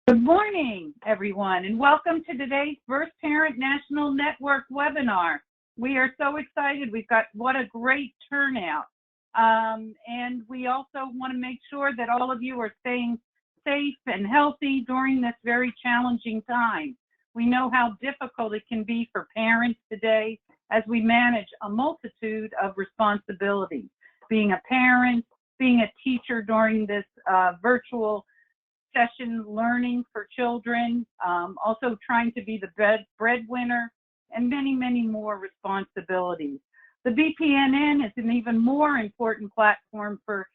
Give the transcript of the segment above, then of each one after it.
Good morning, everyone, and welcome to today's First Parent National Network webinar. We are so excited. We've got what a great turnout. And we also want to make sure that all of you are staying safe and healthy during this very challenging time. We know how difficult it can be for parents today as we manage a multitude of responsibilities. Being a parent, being a teacher during this virtual session learning for children, also trying to be the breadwinner, and many, many more responsibilities. The BPNN is an even more important platform for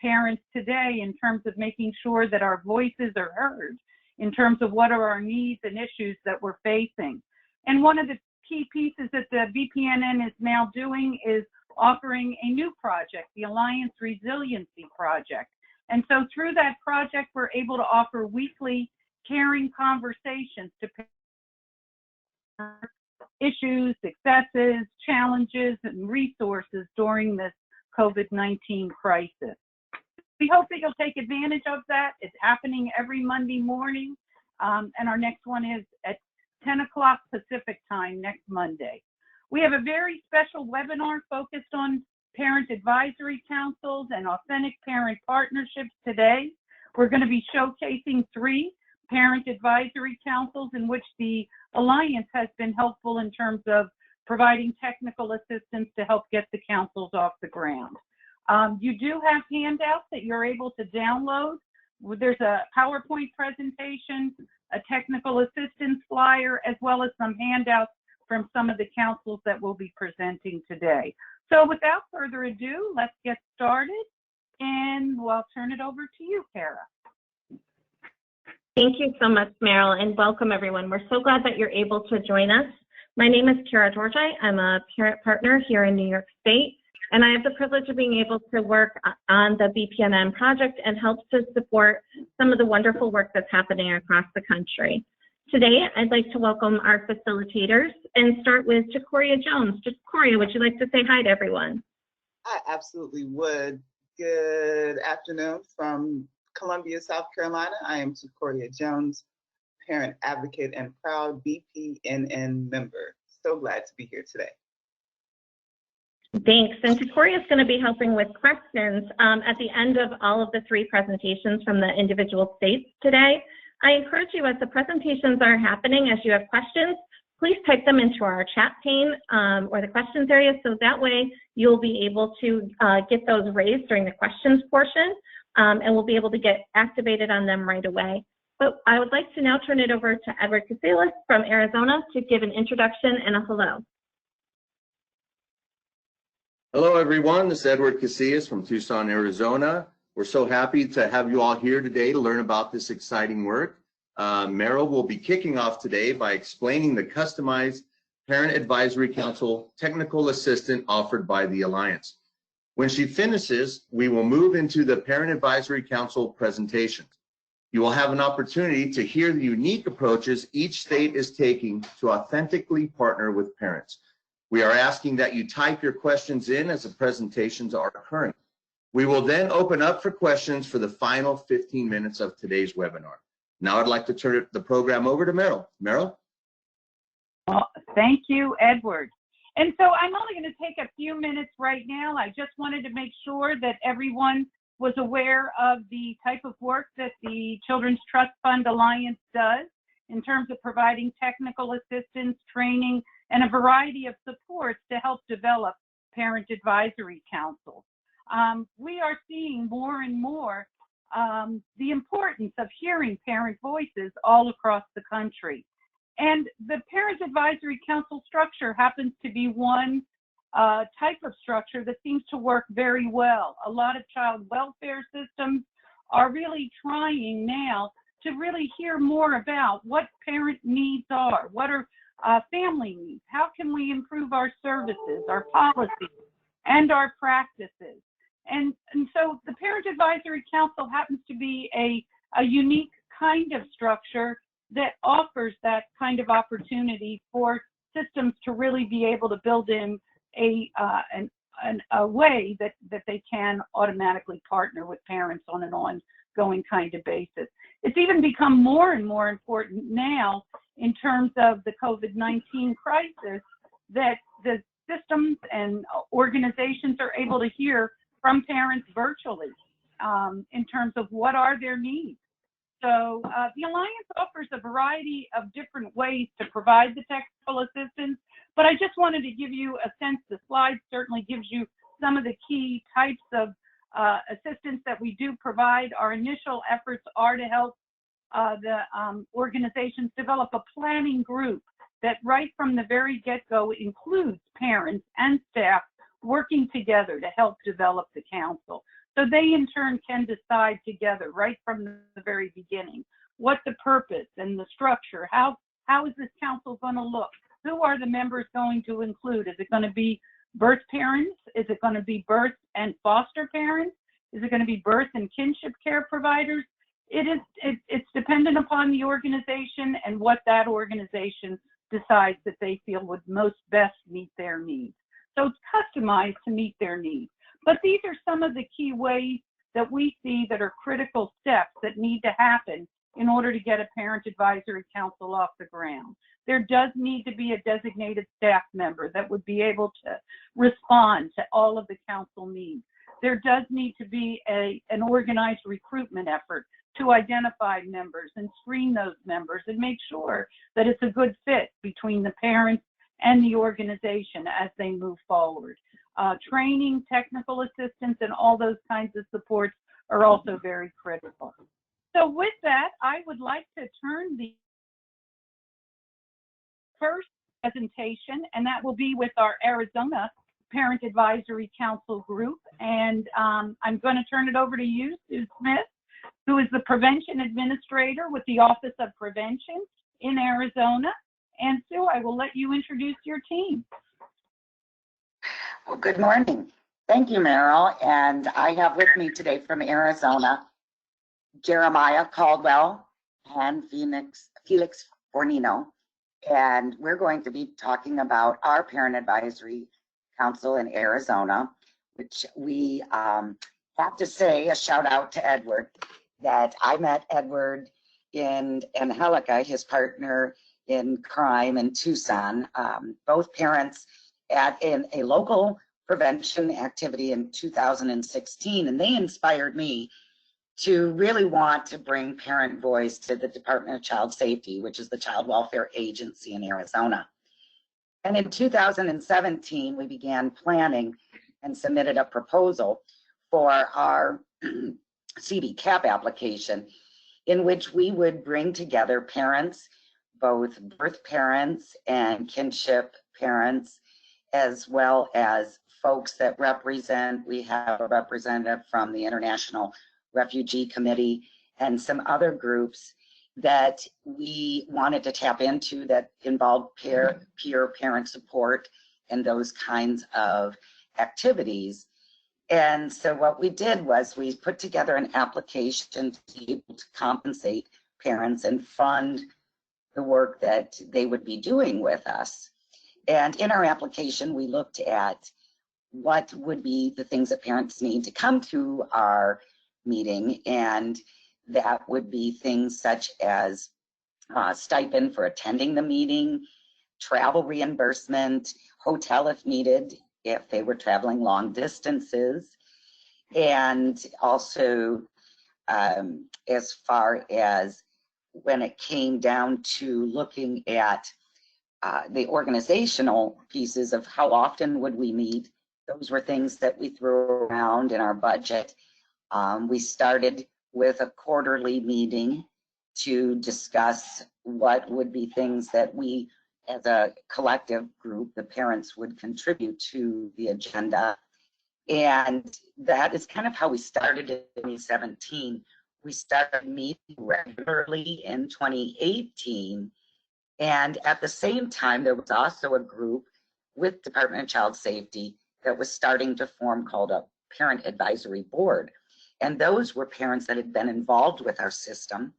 parents today in terms of making sure that our voices are heard in terms of what are our needs and issues that we're facing. And one of the key pieces that the BPNN is now doing is offering a new project, the Alliance Resiliency Project. And so through that project, we're able to offer weekly caring conversations to parents, issues, successes, challenges, and resources during this COVID-19 crisis. We hope that you'll take advantage of that. It's happening every Monday morning, and our next one is at 10 o'clock Pacific time next Monday. We have a very special webinar focused on parent advisory councils and authentic parent partnerships today. We're going to be showcasing 3 parent advisory councils in which the Alliance has been helpful in terms of providing technical assistance to help get the councils off the ground. You do have handouts that you're able to download. There's a PowerPoint presentation, a technical assistance flyer, as well as some handouts from some of the councils that we'll be presenting today. So without further ado, let's get started, and we'll turn it over to you, Kara. Thank you so much, Meryl, and welcome everyone. We're so glad that you're able to join us. My name is Kara Georgi. I'm a parent partner here in New York State, and I have the privilege of being able to work on the BPNN project and help to support some of the wonderful work that's happening across the country. Today, I'd like to welcome our facilitators and start with Jacoria Jones. Jacoria, would you like to say hi to everyone? I absolutely would. Good afternoon from Columbia, South Carolina. I am Jacoria Jones, parent advocate and proud BPNN member. So glad to be here today. Thanks. And Jacoria is going to be helping with questions at the end of all of the 3 presentations from the individual states today. I encourage you, as the presentations are happening, as you have questions, please type them into our chat pane or the questions area, so that way you'll be able to get those raised during the questions portion, and we'll be able to get activated on them right away. But I would like to now turn it over to Edward Casillas from Arizona to give an introduction and a hello. Hello, everyone. This is Edward Casillas from Tucson, Arizona. We're so happy to have you all here today to learn about this exciting work. Meryl will be kicking off today by explaining the customized Parent Advisory Council technical assistance offered by the Alliance. When she finishes, we will move into the Parent Advisory Council presentations. You will have an opportunity to hear the unique approaches each state is taking to authentically partner with parents. We are asking that you type your questions in as the presentations are occurring. We will then open up for questions for the final 15 minutes of today's webinar. Now I'd like to turn the program over to Meryl. Meryl? Well, thank you, Edward. And so I'm only going to take a few minutes right now. I just wanted to make sure that everyone was aware of the type of work that the Children's Trust Fund Alliance does in terms of providing technical assistance, training, and a variety of supports to help develop parent advisory councils. We are seeing more and more the importance of hearing parent voices all across the country. And the Parent Advisory Council structure happens to be one type of structure that seems to work very well. A lot of child welfare systems are really trying now to really hear more about what parent needs are, what are family needs, how can we improve our services, our policies, and our practices. And so the Parent Advisory Council happens to be a unique kind of structure that offers that kind of opportunity for systems to really be able to build in a way that they can automatically partner with parents on an ongoing kind of basis. It's even become more and more important now in terms of the COVID-19 crisis that the systems and organizations are able to hear from parents virtually in terms of what are their needs. So the Alliance offers a variety of different ways to provide the technical assistance, but I just wanted to give you a sense. The slide certainly gives you some of the key types of assistance that we do provide. Our initial efforts are to help the organizations develop a planning group that right from the very get-go includes parents and staff working together to help develop the council. So they in turn can decide together right from the very beginning what the purpose and the structure, how is this council going to look? Who are the members going to include? Is it going to be birth parents? Is it going to be birth and foster parents? Is it going to be birth and kinship care providers? It's dependent upon the organization and what that organization decides that they feel would most best meet their needs. So it's customized to meet their needs. But these are some of the key ways that we see that are critical steps that need to happen in order to get a parent advisory council off the ground. There does need to be a designated staff member that would be able to respond to all of the council needs. There does need to be an organized recruitment effort to identify members and screen those members and make sure that it's a good fit between the parents and the organization as they move forward. Training, technical assistance, and all those kinds of supports are also very critical. So with that, I would like to turn the first presentation, and that will be with our Arizona Parent Advisory Council group. And I'm going to turn it over to you, Sue Smith, who is the Prevention Administrator with the Office of Prevention in Arizona. And Sue, I will let you introduce your team. Well, good morning. Thank you, Meryl. And I have with me today from Arizona, Jeremiah Caldwell and Felix Fornino. And we're going to be talking about our Parent Advisory Council in Arizona, which we have to say a shout out to Edward, that I met Edward and Angelica, his partner in crime in Tucson, both parents in a local prevention activity in 2016, and they inspired me to really want to bring parent voice to the Department of Child Safety, which is the child welfare agency in Arizona. And in 2017, we began planning and submitted a proposal for our CB-CAP application, in which we would bring together parents, both birth parents and kinship parents, as well as folks that represent, we have a representative from the International Refugee Committee and some other groups that we wanted to tap into that involved peer parent support and those kinds of activities. And so what we did was we put together an application to be able to compensate parents and fund the work that they would be doing with us. And in our application, we looked at what would be the things that parents need to come to our meeting, and that would be things such as stipend for attending the meeting, travel reimbursement, hotel if needed, if they were traveling long distances, and also as far as when it came down to looking at the organizational pieces of how often would we meet, those were things that we threw around in our budget. We started with a quarterly meeting to discuss what would be things that we, as a collective group, the parents would contribute to the agenda. And that is kind of how we started in 2017. We started meeting regularly in 2018. And at the same time, there was also a group with Department of Child Safety that was starting to form called a Parent Advisory Board. And those were parents that had been involved with our system,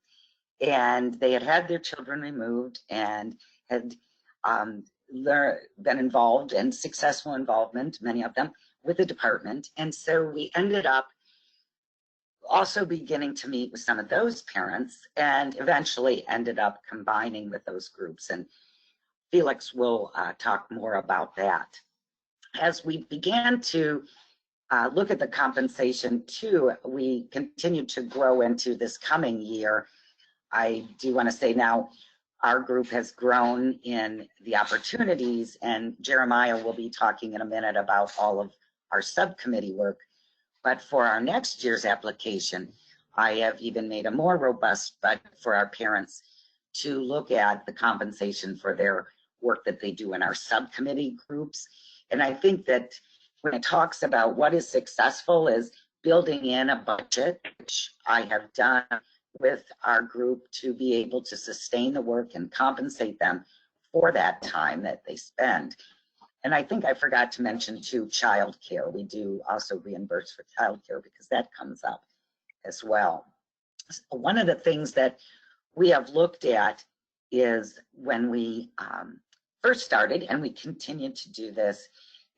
and they had had their children removed and had been involved in successful involvement, many of them, with the department. And so we ended up also beginning to meet with some of those parents and eventually ended up combining with those groups. And Felix will talk more about that. As we began to look at the compensation too, we continued to grow into this coming year. I do want to say now our group has grown in the opportunities, and Jeremiah will be talking in a minute about all of our subcommittee work. But for our next year's application, I have even made a more robust budget for our parents to look at the compensation for their work that they do in our subcommittee groups. And I think that when it talks about what is successful is building in a budget, which I have done with our group to be able to sustain the work and compensate them for that time that they spend. And I think I forgot to mention too, childcare. We do also reimburse for childcare because that comes up as well. One of the things that we have looked at is when we first started, and we continue to do this,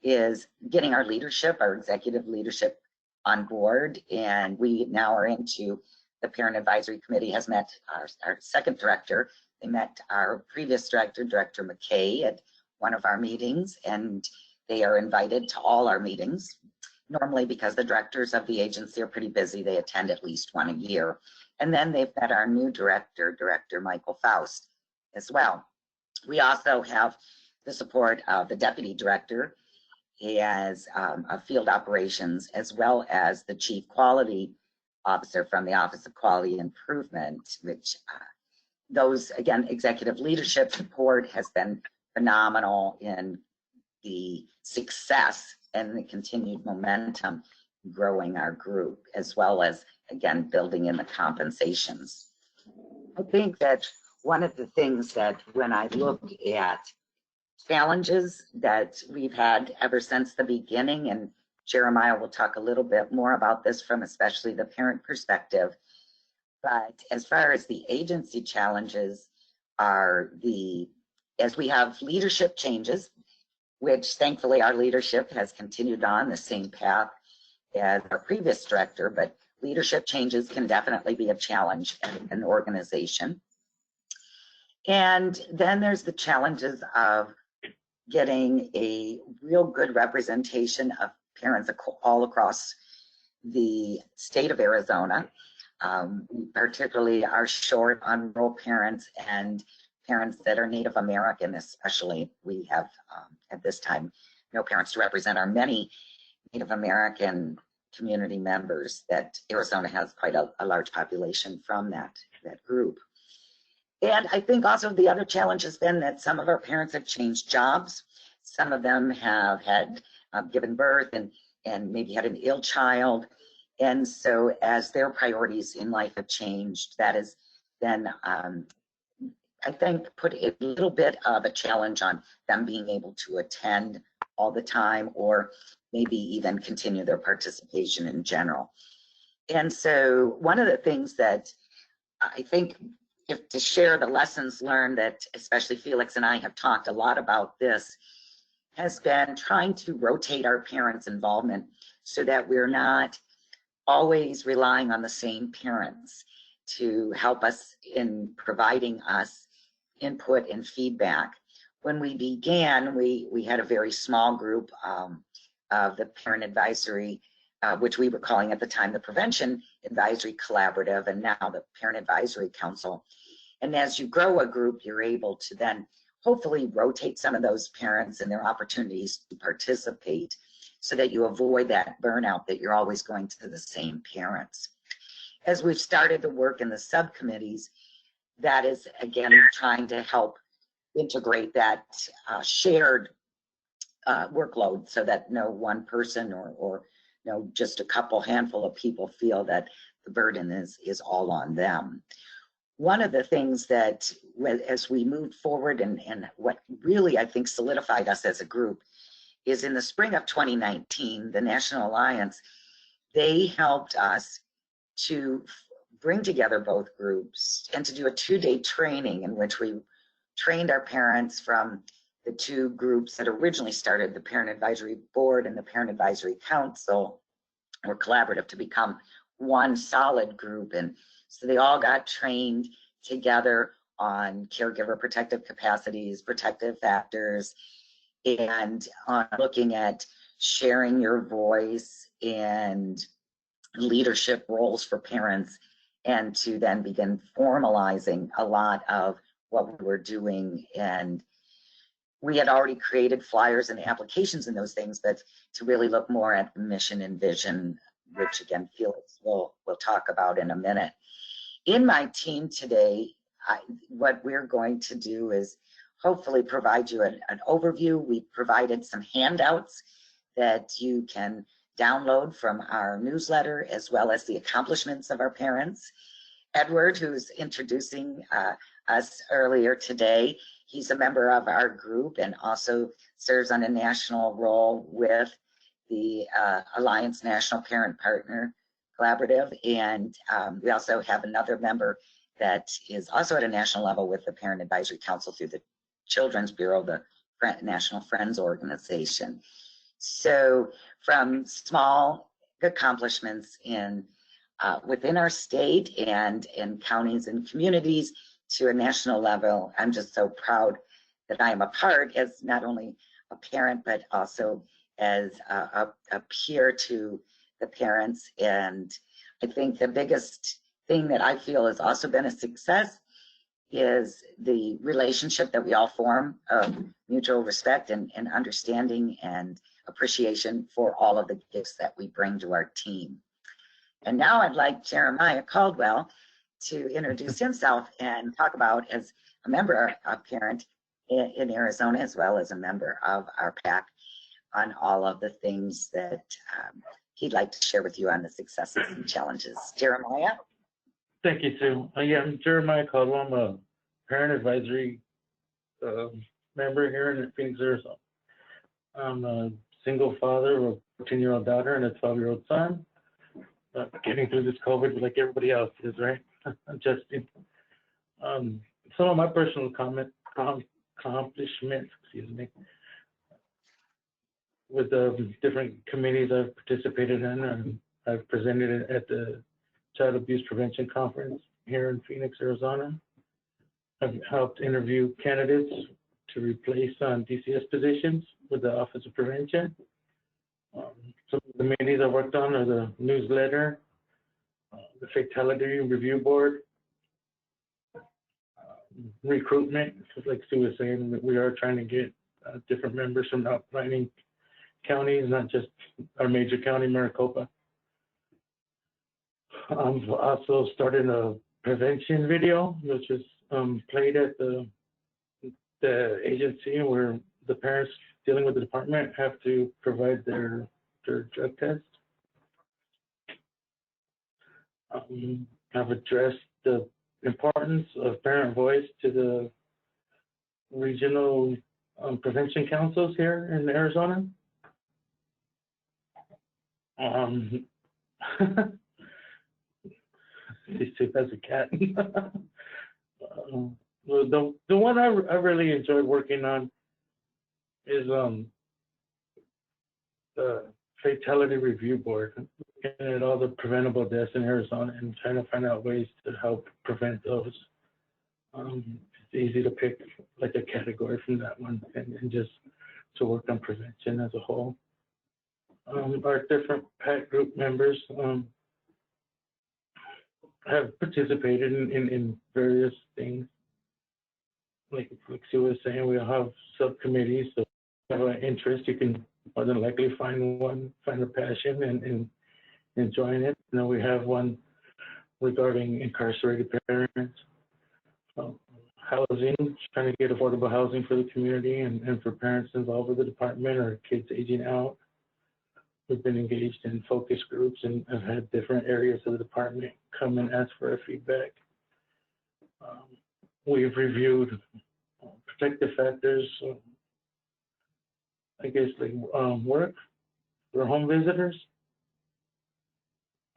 is getting our leadership, our executive leadership on board. And we now are into the Parent Advisory Committee has met our second director. They met our previous director, Director McKay, at one of our meetings, and they are invited to all our meetings. Normally, because the directors of the agency are pretty busy, they attend at least one a year. And then they've met our new director, Director Michael Faust, as well. We also have the support of the deputy director as of field operations, as well as the chief quality officer from the Office of Quality Improvement, which those, again, executive leadership support has been phenomenal in the success and the continued momentum growing our group, as well as, again, building in the compensations. I think that one of the things that when I look at challenges that we've had ever since the beginning, and Jeremiah will talk a little bit more about this from especially the parent perspective, but as far as the agency challenges are as we have leadership changes, which thankfully our leadership has continued on the same path as our previous director, but leadership changes can definitely be a challenge in an organization. And then there's the challenges of getting a real good representation of parents all across the state of Arizona. Particularly our short on rural parents and parents that are Native American, especially. We have at this time no parents to represent our many Native American community members that Arizona has quite a large population from that group. And I think also the other challenge has been that some of our parents have changed jobs. Some of them have had given birth and maybe had an ill child. And so as their priorities in life have changed, that has then, I think, put a little bit of a challenge on them being able to attend all the time or maybe even continue their participation in general. And so one of the things that I think, if to share the lessons learned, that especially Felix and I have talked a lot about this, has been trying to rotate our parents' involvement so that we're not always relying on the same parents to help us in providing us input and feedback. When we began, we had a very small group of the Parent Advisory, which we were calling at the time the Prevention Advisory Collaborative, and now the Parent Advisory Council. And as you grow a group, you're able to then hopefully rotate some of those parents and their opportunities to participate, so that you avoid that burnout that you're always going to the same parents. As we've started to work in the subcommittees, that is, again, trying to help integrate that shared workload so that no one person or just a couple handful of people feel that the burden is all on them. One of the things that, as we moved forward and what really, I think, solidified us as a group is in the spring of 2019, the National Alliance, they helped us to bring together both groups and to do a 2-day training in which we trained our parents from the two groups that originally started, the Parent Advisory Board and the Parent Advisory Council, or collaborative, to become one solid group. And so they all got trained together on caregiver protective capacities, protective factors, and on looking at sharing your voice and leadership roles for parents, and to then begin formalizing a lot of what we were doing. And we had already created flyers and applications and those things, but to really look more at the mission and vision, which again, Felix will talk about in a minute. In my team today, what we're going to do is hopefully provide you an overview. We provided some handouts that you can download from our newsletter, as well as the accomplishments of our parents. Edward, who's introducing us earlier today, he's a member of our group and also serves on a national role with the Alliance National Parent Partner Collaborative. And we also have another member that is also at a national level with the Parent Advisory Council through the Children's Bureau, the National Friends Organization. So from small accomplishments in within our state and in counties and communities to a national level, I'm just so proud that I am a part as not only a parent, but also as a peer to the parents. And I think the biggest thing that I feel has also been a success is the relationship that we all form of mutual respect and understanding and appreciation for all of the gifts that we bring to our team. And now I'd like Jeremiah Caldwell to introduce himself and talk about, as a member, a parent in Arizona, as well as a member of our PAC, on all of the things that he'd like to share with you on the successes and challenges. Jeremiah? Thank you, Sue. Yeah, I'm Jeremiah Caldwell. I'm a parent advisory member here in Phoenix, Arizona. I'm a single father of a 14-year-old daughter and a 12-year-old son. Getting through this COVID like everybody else is, right? Adjusting. Some of my personal accomplishments, excuse me, with the different committees I've participated in, and I've presented at the Child Abuse Prevention Conference here in Phoenix, Arizona. I've helped interview candidates to replace DCS positions with the Office of Prevention. Some of the committees I worked on are the newsletter, the Fatality Review Board, recruitment. Just like Sue was saying, we are trying to get different members from outlying counties, not just our major county, Maricopa. I've also started a prevention video, which is played at the agency where the parents dealing with the department have to provide their drug test. I've addressed the importance of parent voice to the regional prevention councils here in Arizona. As a cat. The one I really enjoyed working on is the Fatality Review Board, looking at all the preventable deaths in Arizona and trying to find out ways to help prevent those. It's easy to pick like a category from that one and just to work on prevention as a whole. Our different PAC group members have participated in various things. Like Sue was saying, we have subcommittees, so if you have an interest, you can more than likely find a passion and join it. You know, we have one regarding incarcerated parents, housing, trying to get affordable housing for the community and for parents involved with the department or kids aging out. We've been engaged in focus groups and have had different areas of the department come and ask for our feedback. We've reviewed protective factors, I guess, like work for home visitors.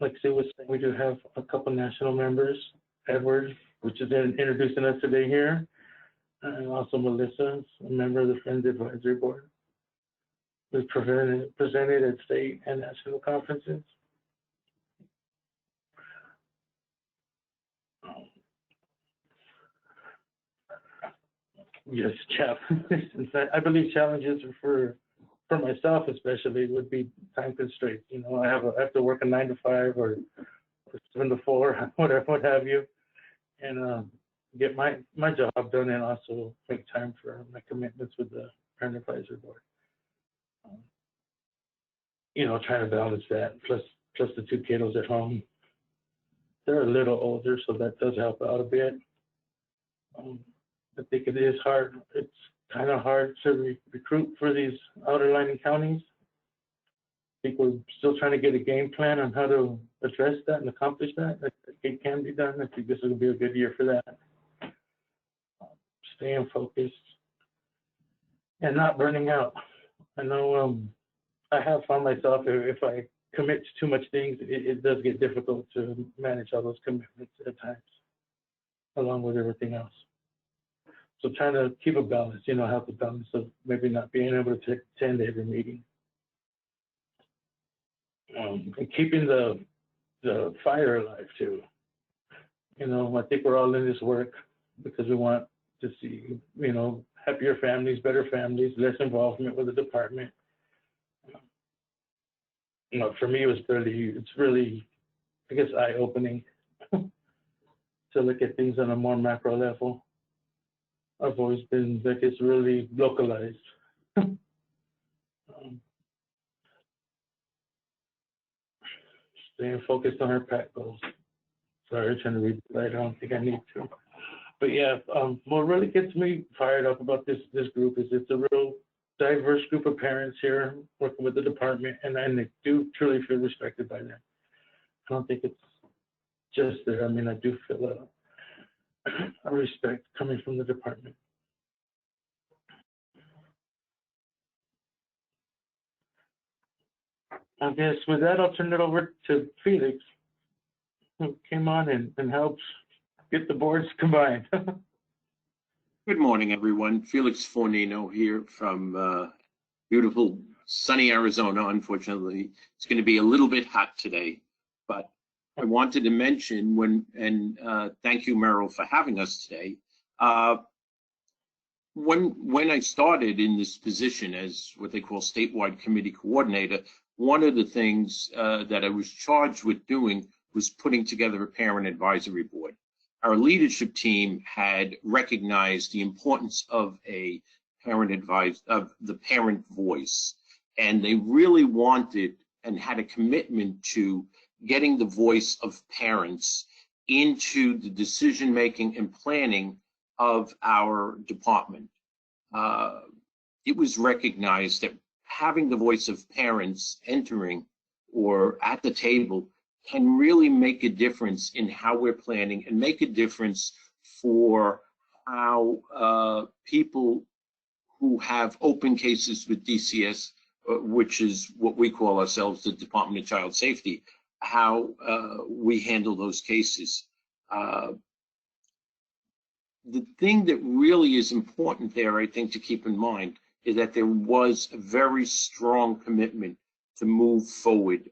Like Sue was saying, we do have a couple national members, Edward, which is introducing us today here, and also Melissa, a member of the Friends Advisory Board. We've presented at state and national conferences. yes, challenges. I believe challenges for myself especially would be time constraints. You know, I have to work a 9 to 5 or 7 to 4, whatever, what have you, and get my job done and also make time for my commitments with the parent advisory board. You know, trying to balance that plus the 2 kiddos at home. They're a little older, so that does help out a bit. I think it is hard. It's kind of hard to recruit for these outerlining counties. I think we're still trying to get a game plan on how to address that and accomplish that. I think it can be done. I think this will be a good year for that. Staying focused and not burning out. I know I have found myself, if I commit to too much things, it does get difficult to manage all those commitments at times, along with everything else. So trying to keep a balance, you know, have the balance of maybe not being able to attend every meeting. And keeping the fire alive too. You know, I think we're all in this work because we want to see, you know, happier families, better families, less involvement with the department. You know, for me, it's really, I guess, eye-opening to look at things on a more macro level. I've always been, like, it's really localized. Staying focused on our PAC goals. Sorry, trying to read it. I don't think I need to. But yeah, what really gets me fired up about this group is it's a real diverse group of parents here working with the department, and they do truly feel respected by them. I don't think it's just there. I mean, I do feel a respect coming from the department. I guess with that, I'll turn it over to Felix, who came on and helped get the boards combined. Good morning, everyone. Felix Fornino here from beautiful sunny Arizona. Unfortunately, it's going to be a little bit hot today, but I wanted to mention thank you, Meryl, for having us today. When I started in this position as what they call statewide committee coordinator, one of the things that I was charged with doing was putting together a parent advisory board. Our leadership team had recognized the importance of a of the parent voice, and they really wanted and had a commitment to getting the voice of parents into the decision making and planning of our department. It was recognized that having the voice of parents entering or at the table can really make a difference in how we're planning and make a difference for how people who have open cases with DCS, which is what we call ourselves, the Department of Child Safety, how we handle those cases. The thing that really is important there, I think, to keep in mind is that there was a very strong commitment to move forward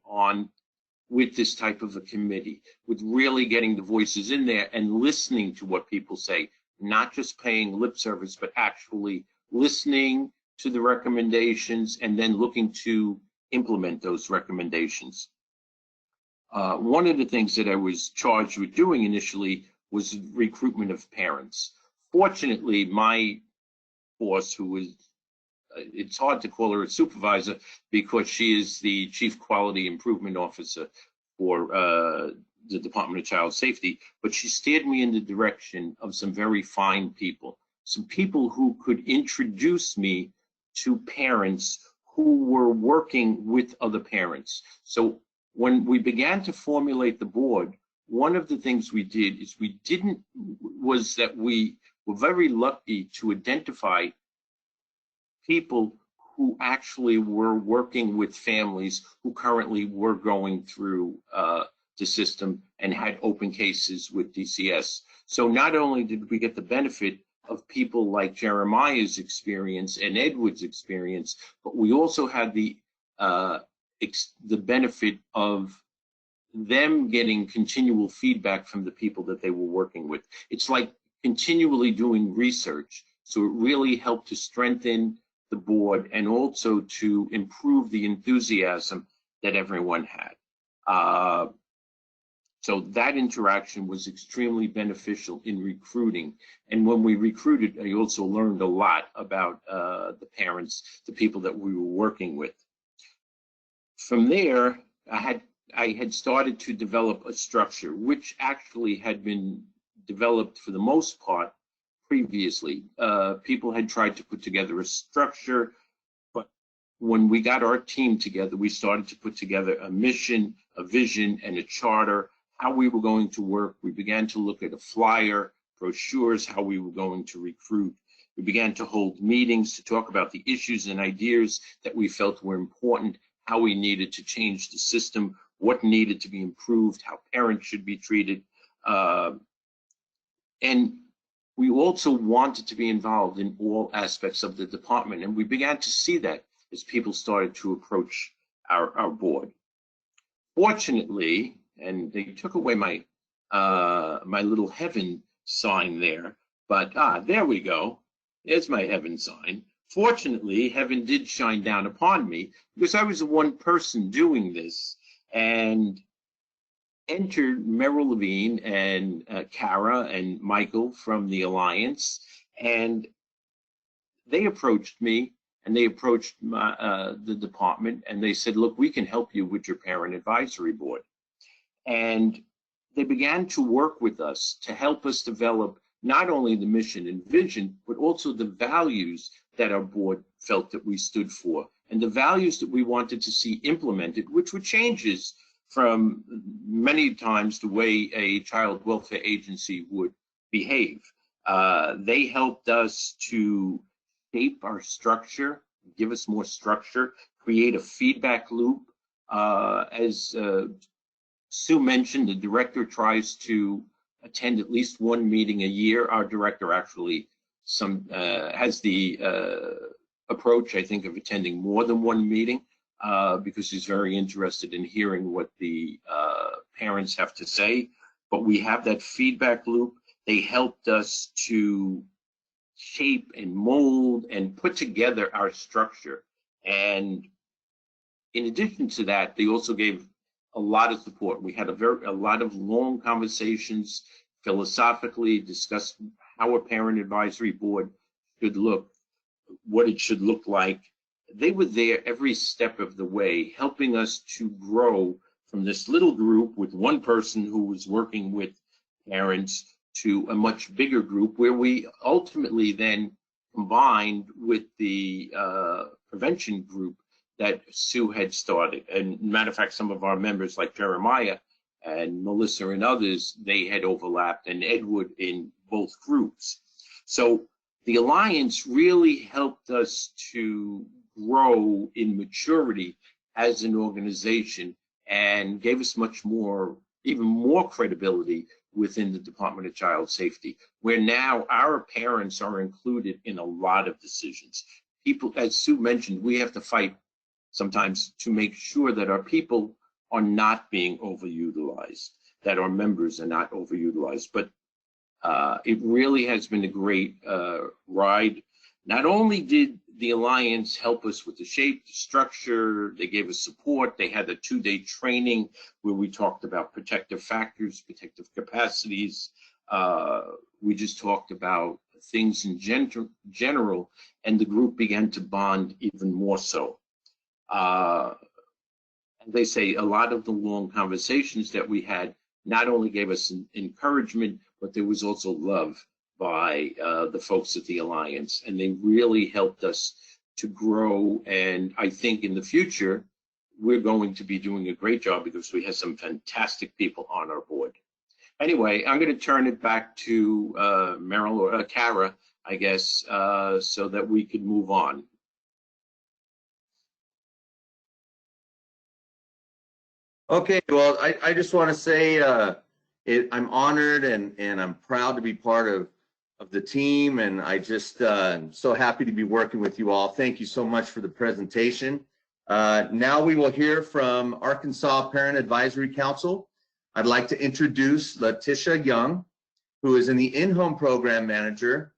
with this type of a committee, with really getting the voices in there and listening to what people say, not just paying lip service, but actually listening to the recommendations and then looking to implement those recommendations. One of the things that I was charged with doing initially was recruitment of parents. Fortunately, my boss, who was, it's hard to call her a supervisor because she is the Chief Quality Improvement Officer for the Department of Child Safety, but she steered me in the direction of some very fine people, some people who could introduce me to parents who were working with other parents. So when we began to formulate the board, one of the things we did is we were very lucky to identify people who actually were working with families who currently were going through the system and had open cases with DCS. So not only did we get the benefit of people like Jeremiah's experience and Edward's experience, but we also had the benefit of them getting continual feedback from the people that they were working with. It's like continually doing research So it really helped to strengthen the board and also to improve the enthusiasm that everyone had. So that interaction was extremely beneficial in recruiting. And when we recruited, I also learned a lot about the parents, the people that we were working with. From there, I had started to develop a structure, which actually had been developed for the most part previously. People had tried to put together a structure, but when we got our team together, we started to put together a mission, a vision, and a charter, how we were going to work. We began to look at a flyer, brochures, how we were going to recruit. We began to hold meetings to talk about the issues and ideas that we felt were important, how we needed to change the system, what needed to be improved, how parents should be treated. And we also wanted to be involved in all aspects of the department. And we began to see that as people started to approach our board. Fortunately, and they took away my my little heaven sign there, but there we go. There's my heaven sign. Fortunately, heaven did shine down upon me because I was the one person doing this, and entered Merrill Levine and Kara and Michael from the Alliance, and they approached me and they approached the department, and they said, look, we can help you with your parent advisory board. And they began to work with us to help us develop not only the mission and vision, but also the values that our board felt that we stood for, and the values that we wanted to see implemented, which were changes from many times the way a child welfare agency would behave. They helped us to shape our structure, give us more structure, create a feedback loop. As Sue mentioned, the director tries to attend at least one meeting a year. Our director actually has the approach, I think, of attending more than one meeting because he's very interested in hearing what the parents have to say. But we have that feedback loop. They helped us to shape and mold and put together our structure. And in addition to that, they also gave a lot of support. We had a lot of long conversations, philosophically discussed how a parent advisory board should look, what it should look like. They were there every step of the way, helping us to grow from this little group with one person who was working with parents to a much bigger group, where we ultimately then combined with the prevention group that Sue had started. And matter of fact, some of our members like Jeremiah and Melissa and others, they had overlapped, and Edward in both groups. So the Alliance really helped us to grow in maturity as an organization and gave us much more, even more credibility within the Department of Child Safety, where now our parents are included in a lot of decisions. People, as Sue mentioned, we have to fight sometimes to make sure that our people are not being overutilized, that our members are not overutilized. But it really has been a great ride. Not only did the Alliance help us with the shape, the structure, they gave us support. They had a 2-day training where we talked about protective factors, protective capacities. We just talked about things in general, and the group began to bond even more so. They say a lot of the long conversations that we had not only gave us encouragement, but there was also love by the folks at the Alliance, and they really helped us to grow. And I think in the future, we're going to be doing a great job because we have some fantastic people on our board. Anyway, I'm going to turn it back to Meryl or Kara, I guess, so that we could move on. Okay, well, I just want to say I'm honored and I'm proud to be part of the team, and I just so happy to be working with you all. Thank you so much for the presentation. Now we will hear from Arkansas Parent Advisory Council. I'd like to introduce Letitia Young, who is the in-home program manager.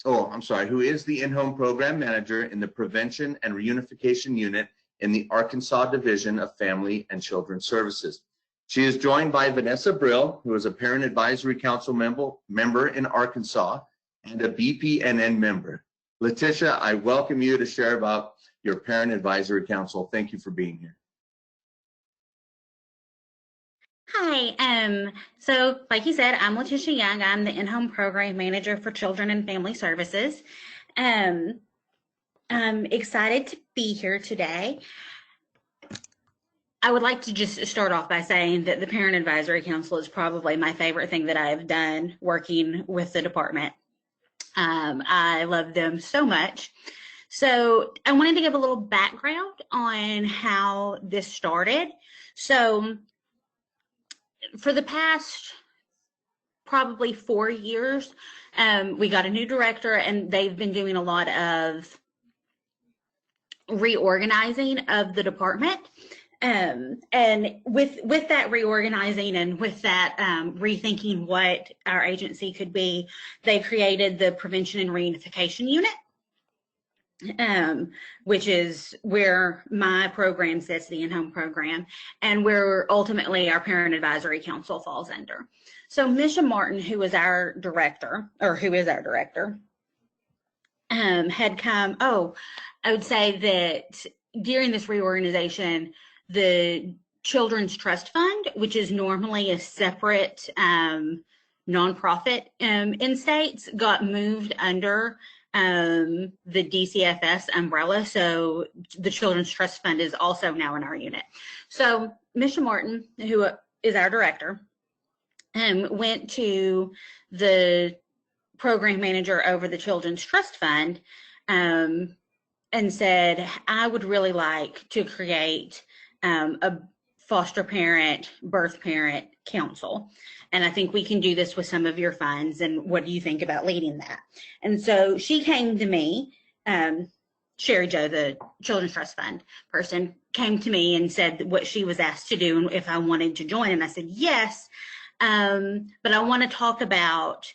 who is the in-home program manager in the Prevention and Reunification Unit in the Arkansas Division of Family and Children's Services. She is joined by Vanessa Brill, who is a Parent Advisory Council member in Arkansas and a BPNN member. Letitia, I welcome you to share about your Parent Advisory Council. Thank you for being here. Hi, so like you said, I'm Letitia Young. I'm the in-home program manager for Children and Family Services. I'm excited to be here today. I would like to just start off by saying that the Parent Advisory Council is probably my favorite thing that I've done working with the department. I love them so much. So I wanted to give a little background on how this started. So for the past probably 4 years, we got a new director, and they've been doing a lot of reorganizing of the department. And with that reorganizing and with that rethinking what our agency could be, they created the Prevention and Reunification Unit, which is where my program sits, the in-home program, and where ultimately our Parent Advisory Council falls under. So Misha Martin, who is our director, had come, I would say that during this reorganization, the Children's Trust Fund, which is normally a separate nonprofit in states, got moved under the DCFS umbrella. So the Children's Trust Fund is also now in our unit. So Misha Martin, who is our director, went to the program manager over the Children's Trust Fund and said, I would really like to create a foster parent, birth parent council. And I think we can do this with some of your funds. And what do you think about leading that? And so she came to me, Sherry Joe, the Children's Trust Fund person, came to me and said what she was asked to do and if I wanted to join. And I said, yes, but I want to talk about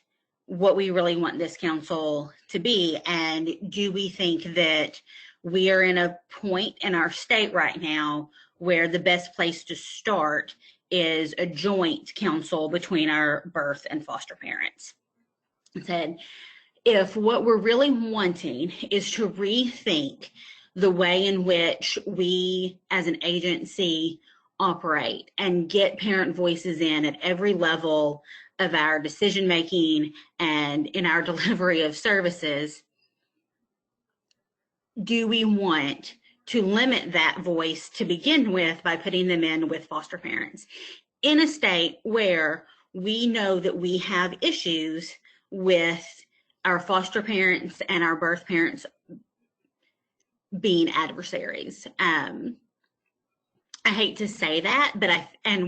what we really want this council to be. And do we think that we are in a point in our state right now where the best place to start is a joint council between our birth and foster parents? I said, if what we're really wanting is to rethink the way in which we as an agency operate and get parent voices in at every level of our decision making and in our delivery of services, do we want to limit that voice to begin with by putting them in with foster parents in a state where we know that we have issues with our foster parents and our birth parents being adversaries? I hate to say that, but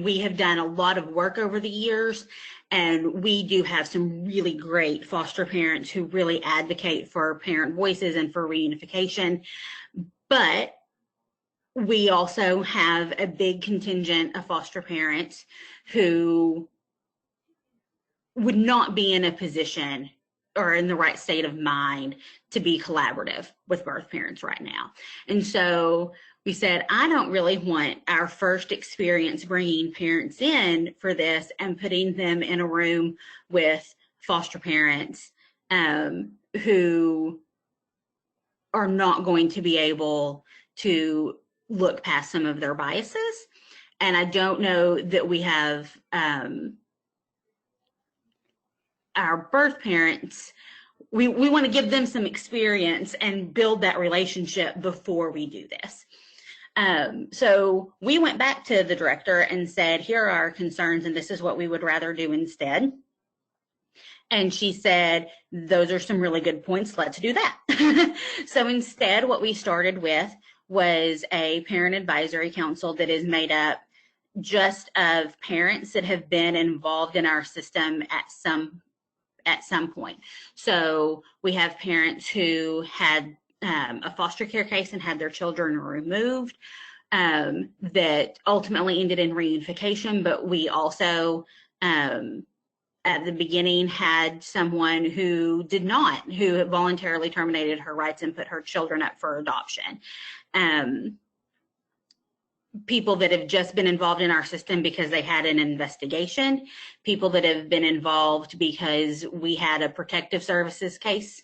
we have done a lot of work over the years, and we do have some really great foster parents who really advocate for parent voices and for reunification. But we also have a big contingent of foster parents who would not be in a position or in the right state of mind to be collaborative with birth parents right now. And so we said, I don't really want our first experience bringing parents in for this and putting them in a room with foster parents who are not going to be able to look past some of their biases. And I don't know that we have our birth parents, we want to give them some experience and build that relationship before we do this. So we went back to the director and said, here are our concerns, and this is what we would rather do instead. And she said, those are some really good points. Let's do that. So instead, what we started with was a parent advisory council that is made up just of parents that have been involved in our system at some point. So we have parents who had a foster care case and had their children removed that ultimately ended in reunification, but we also at the beginning had someone who did not, who voluntarily terminated her rights and put her children up for adoption. People that have just been involved in our system because they had an investigation, people that have been involved because we had a protective services case,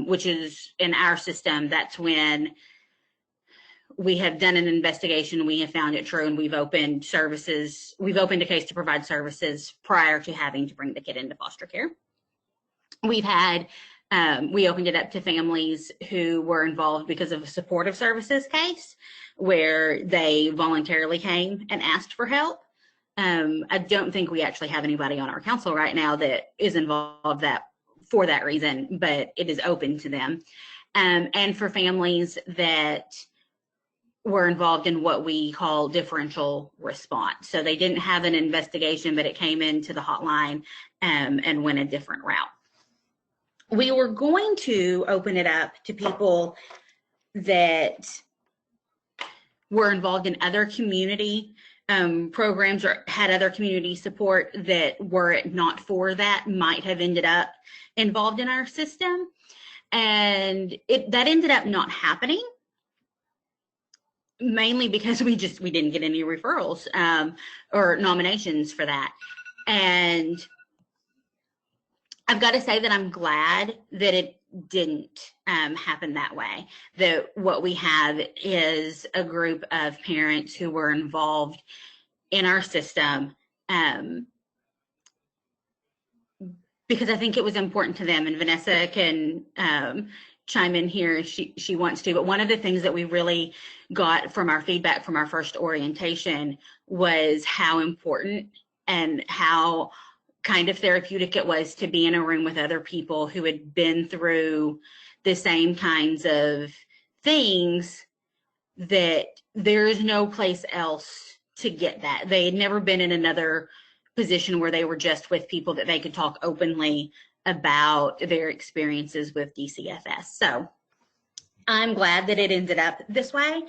which is in our system, that's when we have done an investigation, we have found it true, and we've opened services, we've opened a case to provide services prior to having to bring the kid into foster care. We've had, we opened it up to families who were involved because of a supportive services case where they voluntarily came and asked for help. I don't think we actually have anybody on our council right now that is involved for that reason, but it is open to them. And for families that were involved in what we call differential response. So they didn't have an investigation, but it came into the hotline and went a different route. We were going to open it up to people that were involved in other community programs or had other community support that, were it not for that, might have ended up involved in our system. And that ended up not happening, mainly because we didn't get any referrals or nominations for that. And I've got to say that I'm glad that it didn't happen that way. That what we have is a group of parents who were involved in our system because I think it was important to them. And Vanessa can chime in here if she wants to. But one of the things that we really got from our feedback from our first orientation was how important and how kind of therapeutic it was to be in a room with other people who had been through the same kinds of things, that there is no place else to get that. They had never been in another position where they were just with people that they could talk openly about their experiences with DCFS. So I'm glad that it ended up this way.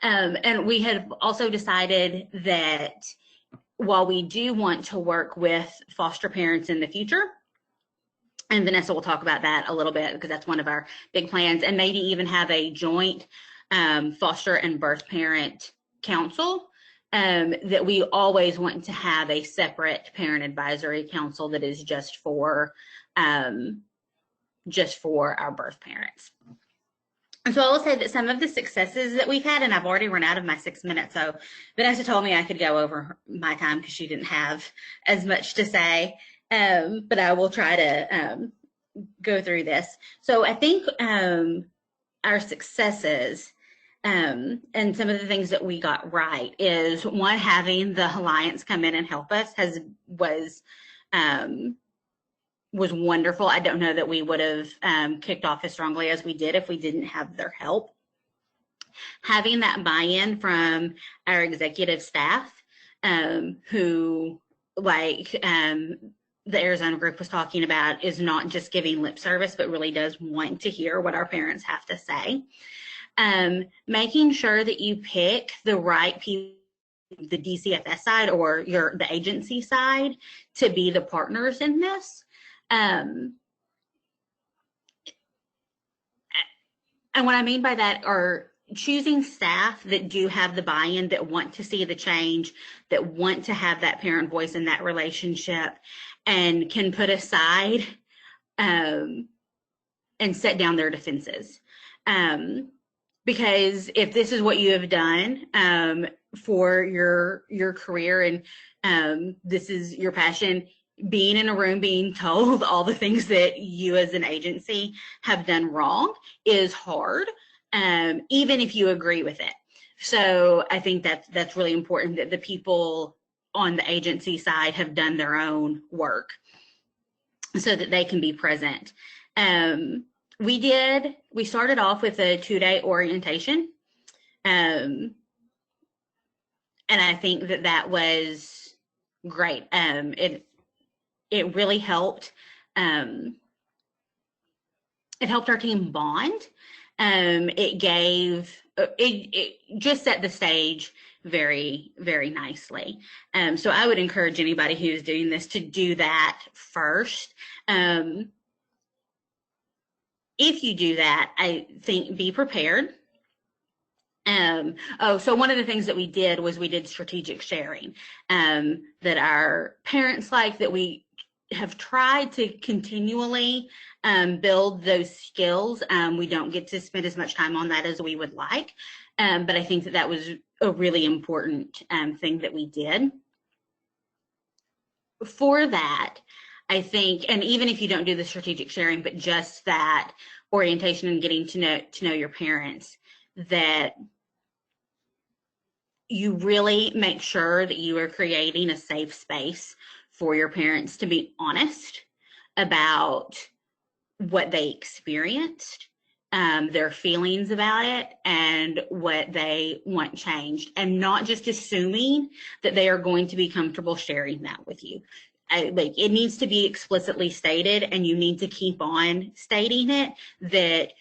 And we had also decided that while we do want to work with foster parents in the future, and Vanessa will talk about that a little bit because that's one of our big plans, and maybe even have a joint foster and birth parent council, that we always want to have a separate parent advisory council that is just for our birth parents. And so I will say that some of the successes that we've had, and I've already run out of my 6 minutes, so Vanessa told me I could go over my time because she didn't have as much to say, but I will try to go through this. So I think our successes and some of the things that we got right is, one, having the Alliance come in and help us was wonderful. I don't know that we would have kicked off as strongly as we did if we didn't have their help. Having that buy-in from our executive staff, who, like the Arizona group was talking about, is not just giving lip service, but really does want to hear what our parents have to say. Making sure that you pick the right people, the DCFS side or the agency side, to be the partners in this. And what I mean by that are choosing staff that do have the buy-in, that want to see the change, that want to have that parent voice in that relationship, and can put aside and set down their defenses. Because if this is what you have done for your career, and this is your passion, being in a room being told all the things that you as an agency have done wrong is hard, even if you agree with it. So I think that's really important, that the people on the agency side have done their own work so that they can be present. We started off with a 2-day orientation. And I think that was great. It really helped. It helped our team bond. It just set the stage very, very nicely. So I would encourage anybody who's doing this to do that first. If you do that, I think be prepared. So one of the things that we did was we did strategic sharing, that our parents like, that we have tried to continually build those skills. We don't get to spend as much time on that as we would like, but I think that that was a really important thing that we did. For that, I think, and even if you don't do the strategic sharing, but just that orientation and getting to know your parents, that you really make sure that you are creating a safe space for your parents to be honest about what they experienced, their feelings about it, and what they want changed, and not just assuming that they are going to be comfortable sharing that with you. Like, it needs to be explicitly stated, and you need to keep on stating it, that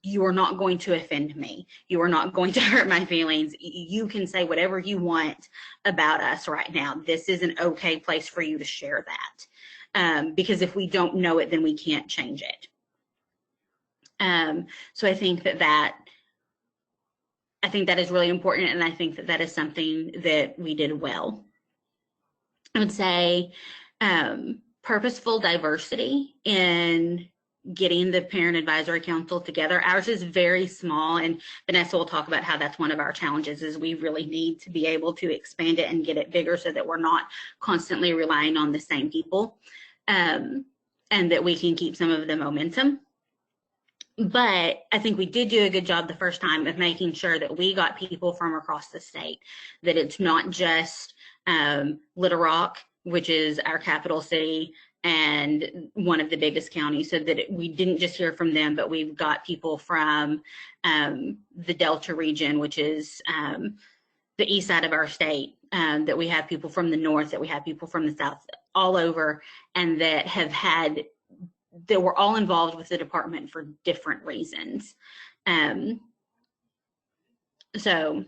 you are not going to offend me. You are not going to hurt my feelings. You can say whatever you want about us right now. This is an okay place for you to share that. Because if we don't know it, then we can't change it. So I think that is really important, and I think that is something that we did well. I would say purposeful diversity in getting the Parent Advisory Council together. Ours is very small, and Vanessa will talk about how that's one of our challenges, is we really need to be able to expand it and get it bigger so that we're not constantly relying on the same people, and that we can keep some of the momentum. But I think we did do a good job the first time of making sure that we got people from across the state, that it's not just Little Rock, which is our capital city and one of the biggest counties, so that we didn't just hear from them, but we've got people from the Delta region, which is the east side of our state, that we have people from the north, that we have people from the south, all over, and that were all involved with the department for different reasons. So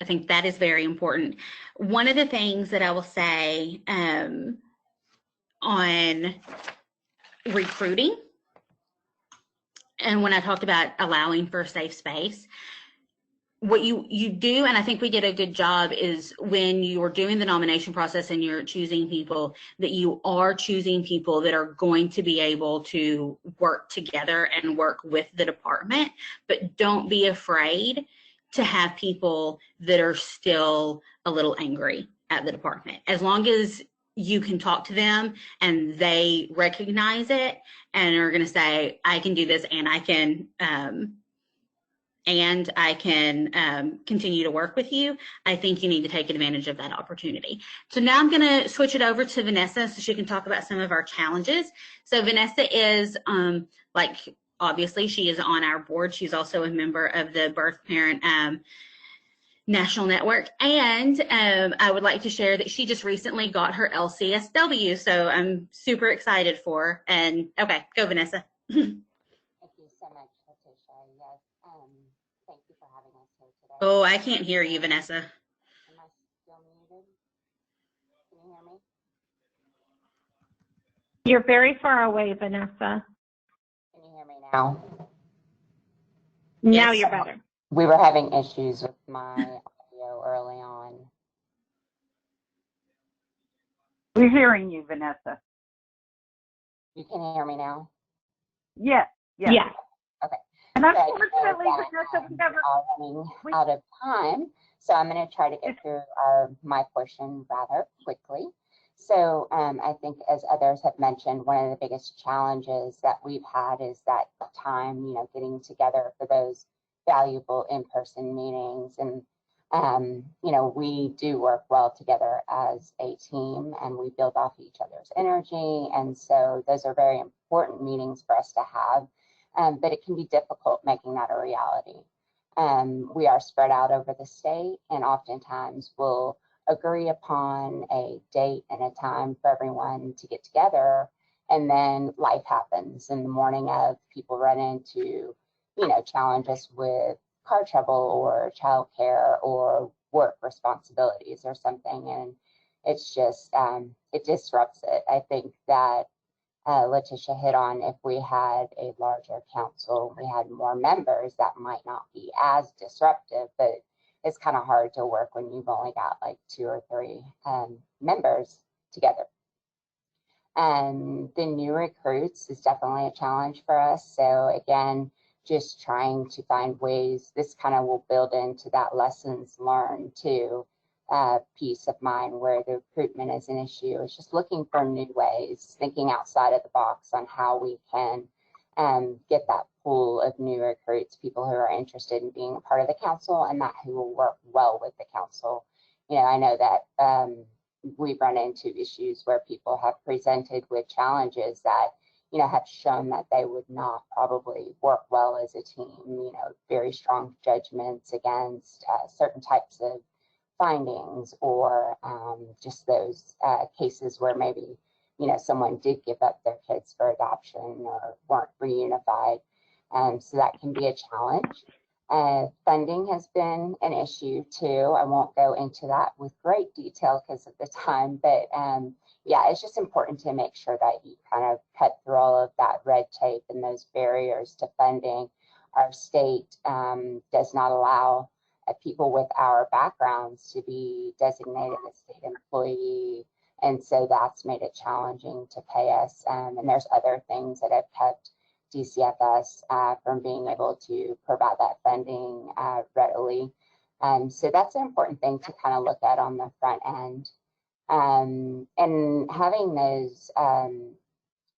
I think that is very important. One of the things that I will say on recruiting, and when I talked about allowing for a safe space, what you do, and I think we did a good job, is when you're doing the nomination process and you're choosing people, that you are choosing people that are going to be able to work together and work with the department, but don't be afraid to have people that are still a little angry at the department. As long as you can talk to them and they recognize it and are going to say, I can do this, and I can continue to work with you, I think you need to take advantage of that opportunity. So now I'm going to switch it over to Vanessa so she can talk about some of our challenges. So Vanessa is, obviously she is on our board. She's also a member of the Birth Parent National Network. And I would like to share that she just recently got her LCSW. So I'm super excited for her. And okay, go Vanessa. Thank you so much, Letitia. Yes, thank you for having us here today. Oh, I can't hear you, Vanessa. Am I still muted? Can you hear me? You're very far away, Vanessa. Can you hear me now? Now Yes. you're better. We were having issues with my audio early on. We're hearing you, Vanessa. You can hear me now? Yes. Yes. Okay. And So, unfortunately, Vanessa, we never. are running out of time, so I'm going to try to get through my portion rather quickly. So I think, as others have mentioned, one of the biggest challenges that we've had is that time, getting together for those valuable in-person meetings. And, we do work well together as a team, and we build off each other's energy. And so those are very important meetings for us to have, but it can be difficult making that a reality. We are spread out over the state, and oftentimes we'll agree upon a date and a time for everyone to get together, and then life happens in the morning of, people run into challenges with car trouble or childcare or work responsibilities or something, and it's just it disrupts it. I think that Letitia hit on, if we had a larger council, we had more members, that might not be as disruptive, but it's kind of hard to work when you've only got like 2 or 3 members together. And the new recruits is definitely a challenge for us. So again, just trying to find ways, this kind of will build into that lessons learned too, peace of mind, where the recruitment is an issue. It's just looking for new ways, thinking outside of the box on how we can get that pool of new recruits, people who are interested in being a part of the council and that who will work well with the council. You know, I know that we've run into issues where people have presented with challenges that, you know, have shown that they would not probably work well as a team, you know, very strong judgments against certain types of findings, or just those cases where maybe, you know, someone did give up their kids for adoption or weren't reunified. So that can be a challenge. Funding has been an issue too. I won't go into that with great detail because of the time, but yeah, it's just important to make sure that you kind of cut through all of that red tape and those barriers to funding. Our state does not allow people with our backgrounds to be designated a state employee, and so that's made it challenging to pay us. And there's other things that have kept DCFS from being able to provide that funding readily. So that's an important thing to kind of look at on the front end. And having those,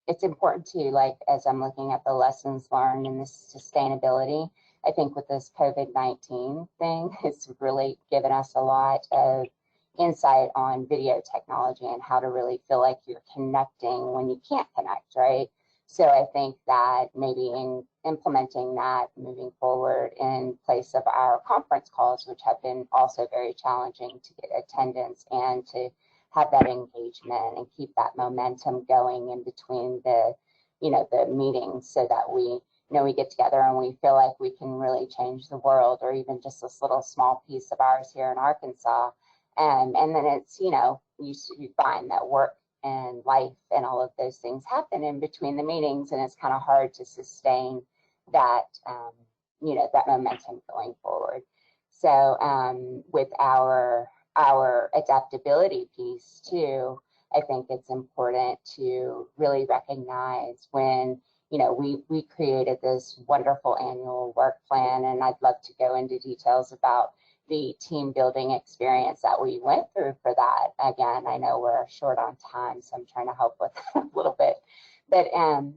it's important to, like, as I'm looking at the lessons learned and this sustainability, I think with this COVID-19 thing, it's really given us a lot of insight on video technology and how to really feel like you're connecting when you can't connect, right? So I think that maybe in implementing that moving forward in place of our conference calls, which have been also very challenging to get attendance and to have that engagement and keep that momentum going in between the, you know, the meetings, so that we, you know, we get together and we feel like we can really change the world, or even just this little small piece of ours here in Arkansas. And then it's, you know, you find that work and life and all of those things happen in between the meetings, and it's kind of hard to sustain that, you know, that momentum going forward. So with our adaptability piece too, I think it's important to really recognize when, you know, we created this wonderful annual work plan, and I'd love to go into details about the team building experience that we went through for that. Again, I know we're short on time, so I'm trying to help with a little bit. But,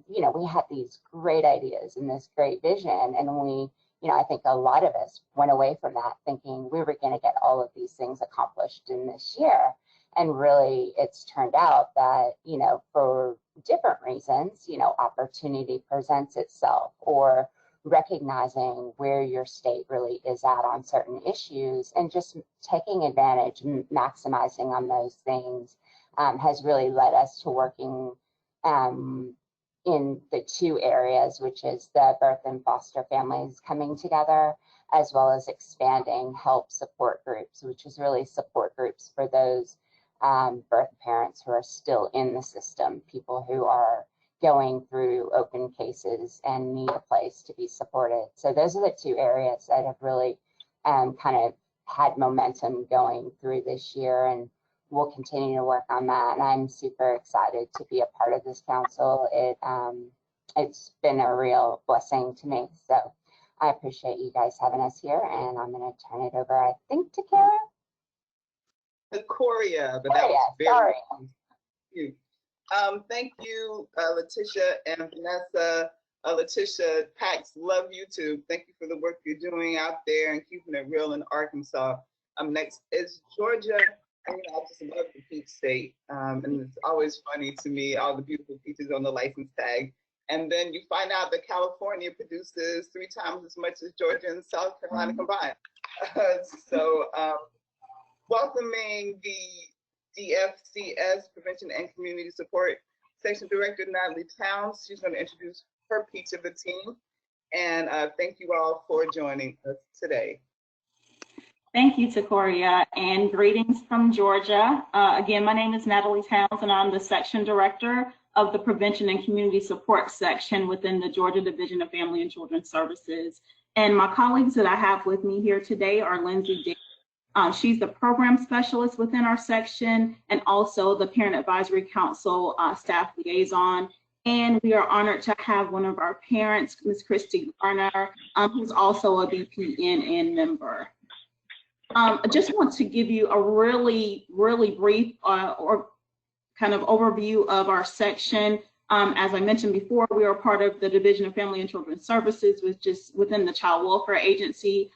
you know, we had these great ideas and this great vision, and we, you know, I think a lot of us went away from that thinking we were going to get all of these things accomplished in this year. And really, it's turned out that, you know, for different reasons, you know, opportunity presents itself, or recognizing where your state really is at on certain issues and just taking advantage and maximizing on those things has really led us to working in the 2 areas, which is the birth and foster families coming together, as well as expanding help support groups, which is really support groups for those birth parents who are still in the system, people who are going through open cases and need a place to be supported. So those are the 2 areas that have really kind of had momentum going through this year, and we'll continue to work on that. And I'm super excited to be a part of this council. It's been a real blessing to me. So I appreciate you guys having us here, and I'm going to turn it over, I think, to Kara. Coria, but that was very cute. Thank you, Letitia and Vanessa. Letitia, PACs love you too. Thank you for the work you're doing out there and keeping it real in Arkansas. Next is Georgia. And, you know, I just love the peach state. And it's always funny to me, all the beautiful peaches on the license tag. And then you find out that California produces 3 times as much as Georgia and South Carolina combined. So welcoming the DFCS, Prevention and Community Support Section Director, Natalie Towns. She's going to introduce her peach of the team. And thank you all for joining us today. Thank you, Takoria, and greetings from Georgia. Again, my name is Natalie Towns, and I'm the Section Director of the Prevention and Community Support Section within the Georgia Division of Family and Children's Services. And my colleagues that I have with me here today are Lindsay Davis. She's the Program Specialist within our section and also the Parent Advisory Council Staff Liaison. And we are honored to have one of our parents, Ms. Christy Garner, who's also a BPNN member. I just want to give you a really brief or kind of overview of our section. As I mentioned before, we are part of the Division of Family and Children's Services, which is within the Child Welfare Agency.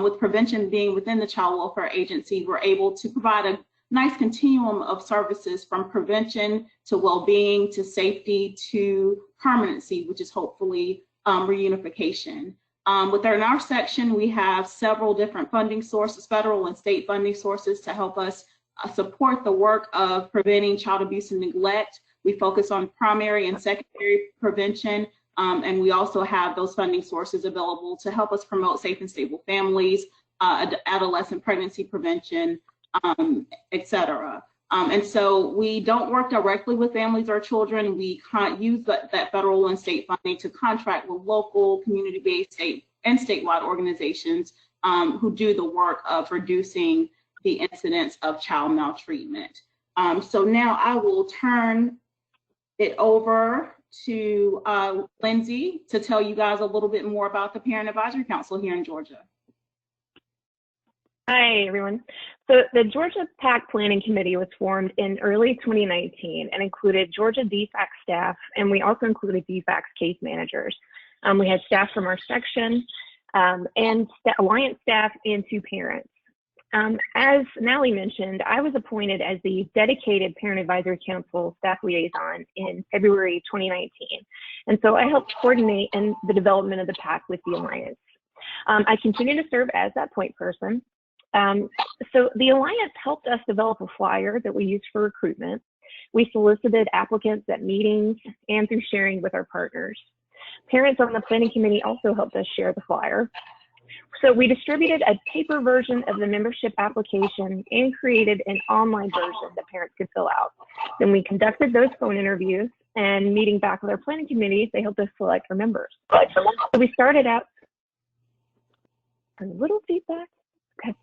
With prevention being within the Child Welfare Agency, we're able to provide a nice continuum of services from prevention to well-being to safety to permanency, which is hopefully reunification. Within our section, we have several different funding sources, federal and state funding sources, to help us support the work of preventing child abuse and neglect. We focus on primary and secondary prevention, and we also have those funding sources available to help us promote safe and stable families, adolescent pregnancy prevention, etc. And so we don't work directly with families or children. We can't use that federal and state funding to contract with local, community-based, state and statewide organizations who do the work of reducing the incidence of child maltreatment. So now I will turn it over to Lindsay to tell you guys a little bit more about the Parent Advisory Council here in Georgia. Hi, everyone. So the Georgia PAC Planning Committee was formed in early 2019 and included Georgia DFACS staff, and we also included DFACS case managers. We had staff from our section and Alliance staff and 2 parents. As Natalie mentioned, I was appointed as the dedicated Parent Advisory Council staff liaison in February 2019. And so I helped coordinate in the development of the PAC with the Alliance. I continue to serve as that point person. So the Alliance helped us develop a flyer that we used for recruitment. We solicited applicants at meetings and through sharing with our partners. Parents on the planning committee also helped us share the flyer. So we distributed a paper version of the membership application and created an online version that parents could fill out. Then we conducted those phone interviews, and meeting back with our planning committee, they helped us select our members. So we started out, a little feedback. Okay.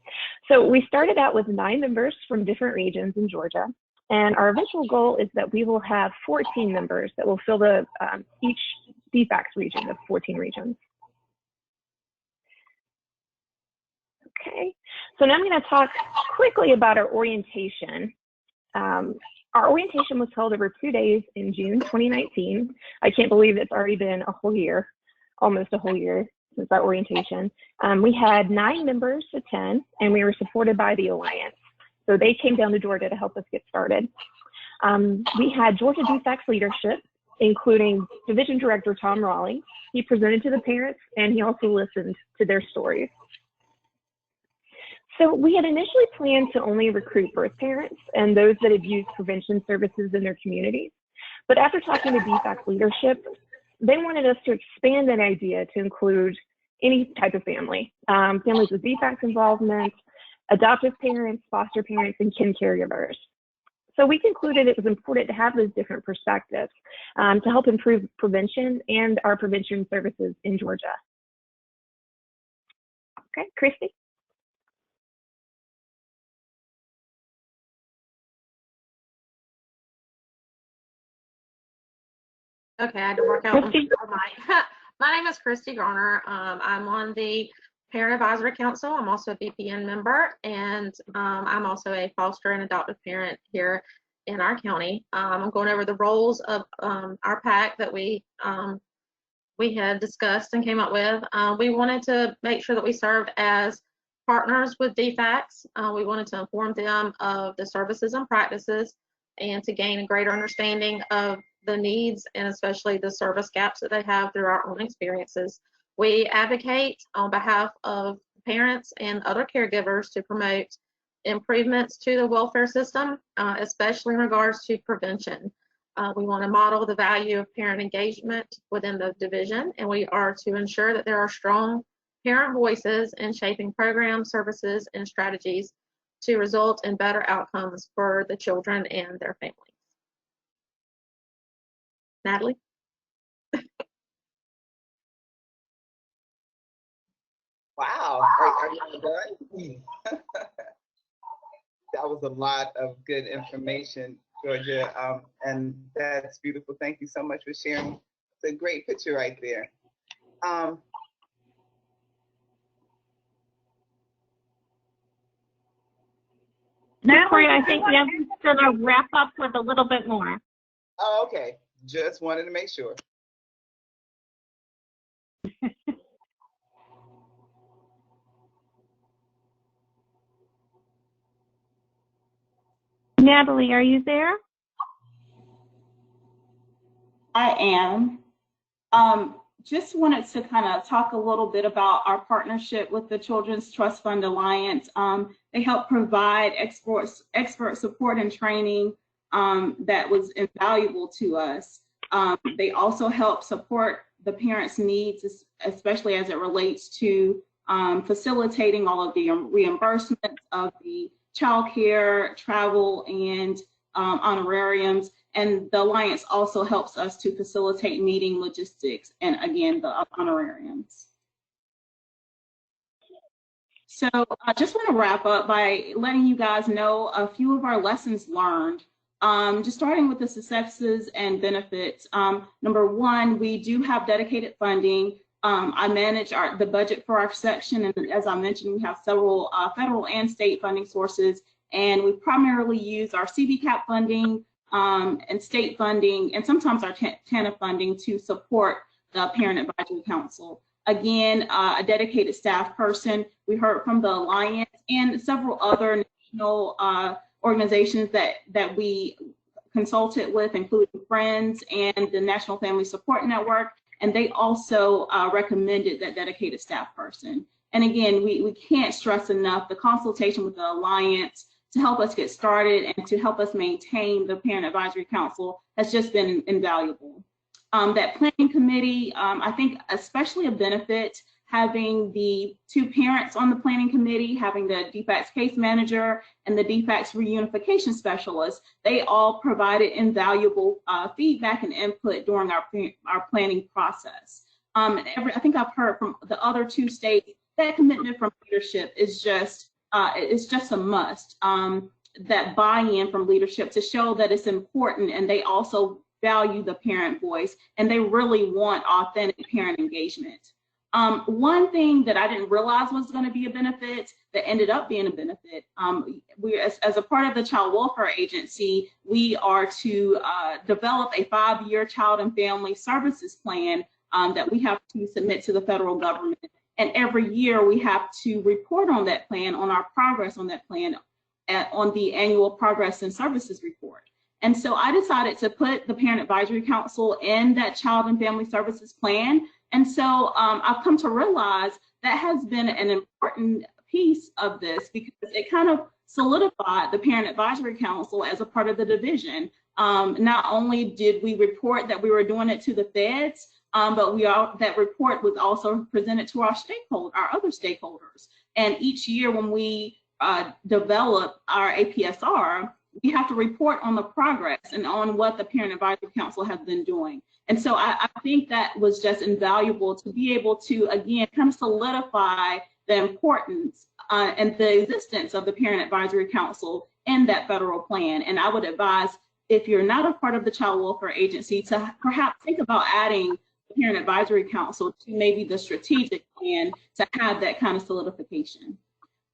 So we started out with 9 members from different regions in Georgia, and our eventual goal is that we will have 14 members that will fill the each DFACS region of 14 regions. Okay, so now I'm going to talk quickly about our orientation. Our orientation was held over 2 days in June 2019. I can't believe it's already been a whole year, almost a whole year since our orientation. We had 9 members attend, and we were supported by the Alliance. So they came down to Georgia to help us get started. We had Georgia DFACS leadership, including Division Director Tom Rawlings. He presented to the parents, and he also listened to their stories. So we had initially planned to only recruit birth parents and those that have used prevention services in their communities. But after talking to DFACS leadership, they wanted us to expand that idea to include any type of family, families with DFACS involvement, adoptive parents, foster parents, and kin caregivers. So we concluded it was important to have those different perspectives to help improve prevention and our prevention services in Georgia. Okay, Christy? Okay, I had to work out my name is Christy Garner. I'm on the Parent Advisory Council. I'm also a BPN member, and I'm also a foster and adoptive parent here in our county. I'm going over the roles of our PAC that we had discussed and came up with. We wanted to make sure that we served as partners with DFACS. We wanted to inform them of the services and practices and to gain a greater understanding of the needs and especially the service gaps that they have through our own experiences. We advocate on behalf of parents and other caregivers to promote improvements to the welfare system, especially in regards to prevention. We want to model the value of parent engagement within the division, and we are to ensure that there are strong parent voices in shaping programs, services, and strategies to result in better outcomes for the children and their families. Natalie? Wow, are you done? That was a lot of good information, Georgia, and that's beautiful. Thank you so much for sharing. It's a great picture right there. Victoria, I think Nancy's gonna wrap up with a little bit more. Oh, okay. Just wanted to make sure. Natalie, are you there? I am. Just wanted to kind of talk a little bit about our partnership with the Children's Trust Fund Alliance. They help provide expert support and training that was invaluable to us. They also help support the parents' needs, especially as it relates to facilitating all of the reimbursements of the childcare, travel, and honorariums. And the Alliance also helps us to facilitate meeting logistics and, again, the honorariums. So I just want to wrap up by letting you guys know a few of our lessons learned. Just starting with the successes and benefits. Number one, we do have dedicated funding. I manage the budget for our section, and as I mentioned, we have several federal and state funding sources, and we primarily use our CBCAP funding, and state funding, and sometimes our TANF funding to support the Parent Advisory Council. Again, a dedicated staff person. We heard from the Alliance and several other national organizations that we consulted with, including Friends and the National Family Support Network, and they also recommended that dedicated staff person. And again, we can't stress enough the consultation with the Alliance to help us get started and to help us maintain the Parent Advisory Council has just been invaluable. That planning committee, I think especially a benefit having the two parents on the planning committee, having the DPACs case manager and the DPACs reunification specialist. They all provided invaluable feedback and input during our planning process. I think I've heard from the other two states that commitment from leadership is just it's just a must. That buy-in from leadership to show that it's important, and they also value the parent voice, and they really want authentic parent engagement. One thing that I didn't realize was going to be a benefit that ended up being a benefit, we as a part of the Child Welfare Agency, we are to develop a 5-year child and family services plan that we have to submit to the federal government. And every year we have to report on that plan, on our progress on that plan, on the annual progress and services report. And so I decided to put the Parent Advisory Council in that child and family services plan. And so I've come to realize that has been an important piece of this, because it kind of solidified the Parent Advisory Council as a part of the division. Not only did we report that we were doing it to the feds, but that report was also presented to our other stakeholders. And each year when we develop our APSR, we have to report on the progress and on what the Parent Advisory Council has been doing. And so I think that was just invaluable to be able to, again, kind of solidify the importance and the existence of the Parent Advisory Council in that federal plan. And I would advise, if you're not a part of the Child Welfare Agency, to perhaps think about adding the Parent Advisory Council to maybe the strategic plan to have that kind of solidification.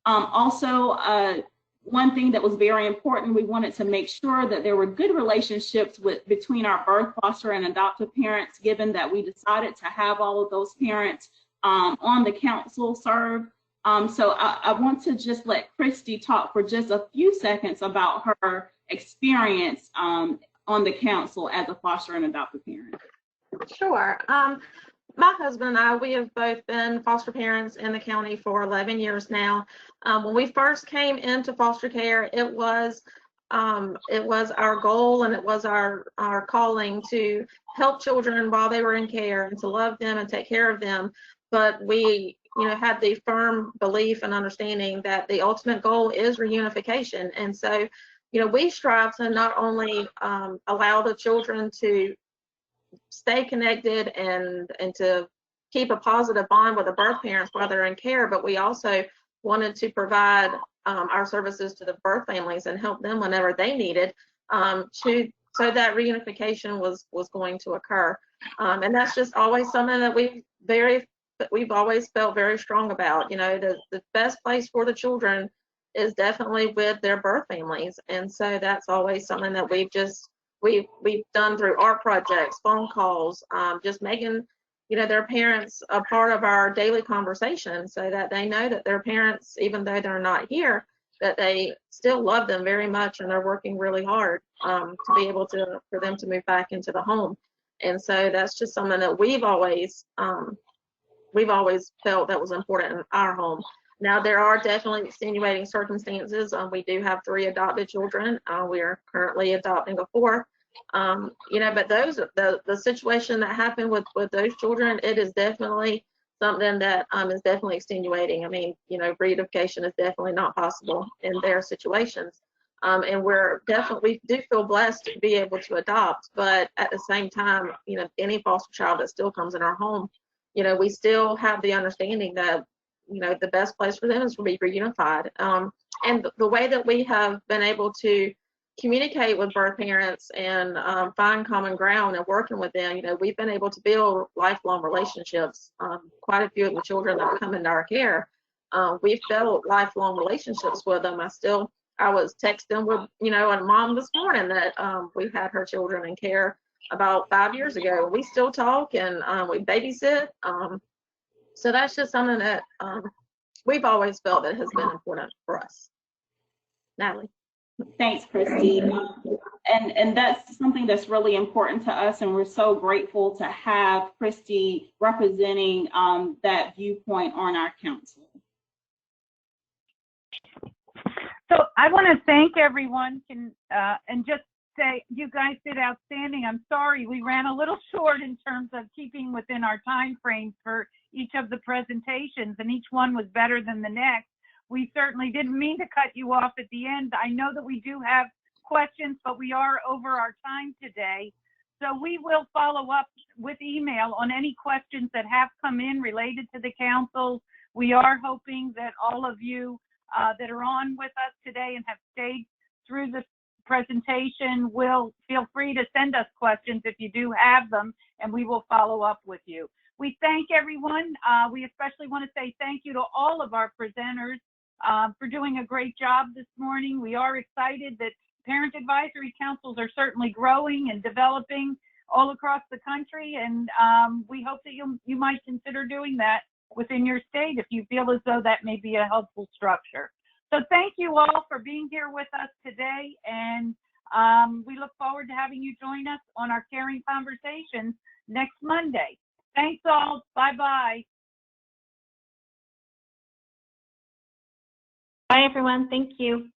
Also, one thing that was very important, we wanted to make sure that there were good relationships between our birth, foster, and adoptive parents, given that we decided to have all of those parents on the council serve. So I want to just let Christy talk for just a few seconds about her experience on the council as a foster and adoptive parent. Sure. My husband and I, we have both been foster parents in the county for 11 years now. When we first came into foster care, it was our goal, and it was our calling to help children while they were in care and to love them and take care of them. But we had the firm belief and understanding that the ultimate goal is reunification. And so, we strive to not only allow the children to stay connected and to keep a positive bond with the birth parents while they're in care, but we also wanted to provide our services to the birth families and help them whenever they needed so that reunification was going to occur. And that's just always something that we've always felt very strong about. The best place for the children is definitely with their birth families. And so that's always something that we've done through art projects, phone calls, just making, their parents a part of our daily conversation so that they know that their parents, even though they're not here, that they still love them very much and they're working really hard to be able for them to move back into the home. And so that's just something that we've always felt that was important in our home. Now, there are definitely extenuating circumstances. We do have 3 adopted children. We are currently adopting a 4th. But the situation that happened with those children, it is definitely something that is definitely extenuating. I mean, reunification is definitely not possible in their situations. And we do feel blessed to be able to adopt, but at the same time, any foster child that still comes in our home, we still have the understanding that, the best place for them is to be reunified. And the way that we have been able to communicate with birth parents and find common ground and working with them, we've been able to build lifelong relationships. Quite a few of the children that come into our care, we've built lifelong relationships with them. I was texting with, a mom this morning that we had her children in care about 5 years ago. We still talk and we babysit. So that's just something that we've always felt that has been important for us. Natalie. Thanks, Christy. And that's something that's really important to us, and we're so grateful to have Christy representing that viewpoint on our council. So I want to thank everyone and just say you guys did outstanding. I'm sorry we ran a little short in terms of keeping within our time frames for each of the presentations, and each one was better than the next. We certainly didn't mean to cut you off at the end. I know that we do have questions, but we are over our time today. So we will follow up with email on any questions that have come in related to the council. We are hoping that all of you that are on with us today and have stayed through the presentation will feel free to send us questions if you do have them, and we will follow up with you. We thank everyone. We especially want to say thank you to all of our presenters for doing a great job this morning. We are excited that parent advisory councils are certainly growing and developing all across the country, and we hope that you might consider doing that within your state if you feel as though that may be a helpful structure. So thank you all for being here with us today, and we look forward to having you join us on our Caring Conversations next Monday. Thanks all. Bye-bye. Bye, everyone. Thank you.